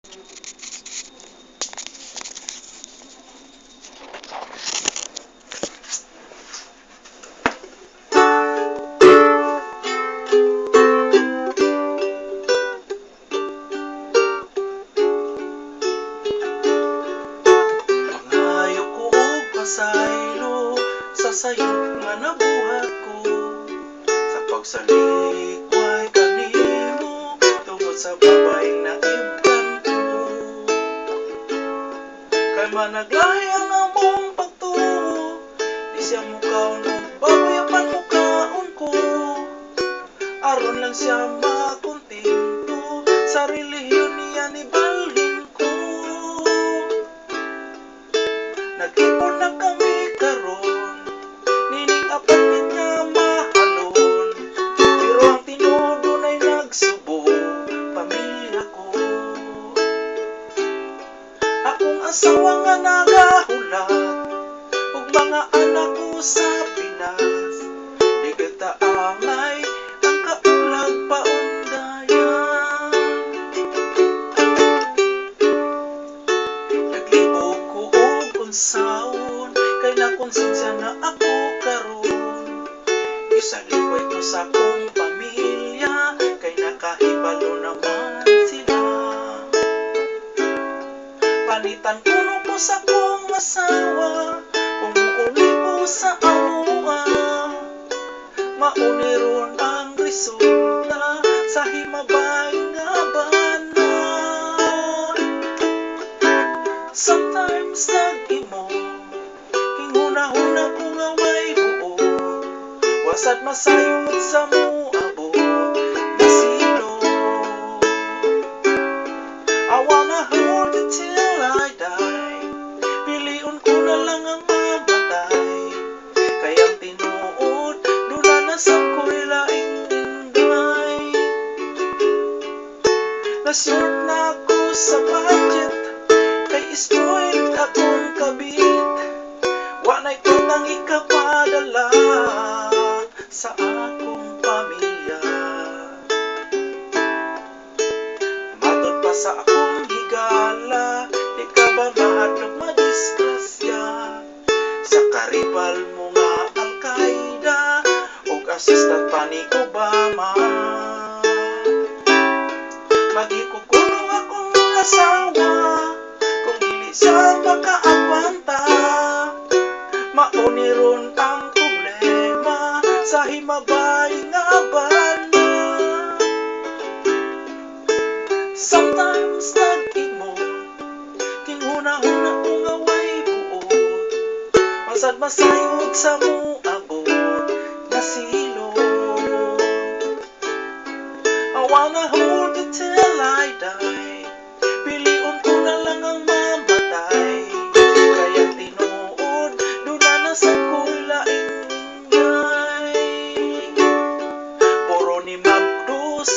Mangayo ko og pasaylo sa sayop nga nabuhat ko, sa pagsalikway kanimo tungod sa babay na ibkan ko. Kay managlahi ang among pagtuo, di siya mukaon og baboy apan mukaon ko, aron lang siya makontento sa relihiyon niya ni balhin ko. Nag-ipon na kami karon, nining apat nga mahalon, pero ang tinuod ay nagsubo, pamilya ko. Akong asawa nga nagahulat, ug mga anak ko sa Pinas, di kita angay ang kaulag paundayan. Naglibog ko og unsaon, kay nakonsensya na ako karon. Isalikway ko sa kong pamilya, kay nakahibalo naman sila. Panitan kuno ko sa kong asawa, kung muuli ko sa amuha, mauni ron ang resulta sa himabay nga bana. Sometimes nag-imo, hinghuna-huna ko nga way buo, wasad masayod sa muabot na silo. I wanna hold you till I die, piliun ko na lang ang mamatay, kay ang tinuod dula na sa ko'y laing inday. Na-short na ako sa budget, kay spoiled akong kabit, wanay kutang ikapadala sa akong pamilya. Matod pa sa akong higala, di ka ba mahadlok madisgrasya sa karibal mo nga Al-Qaeda ug assistant pa ni Obama. Magikukulong akong asawa kung dili siya makaagwanta, mauni ron ang problema sa himabay nga bana. Sometimes nag-imo, kinghuna-huna ko nga way buot, masad masayod sa muabot na silo. I wanna hold you till I die, piliun ko na lang ang mamatay, kaya tinuod dula na sa ko'y laing ingay. Puro ni Magdos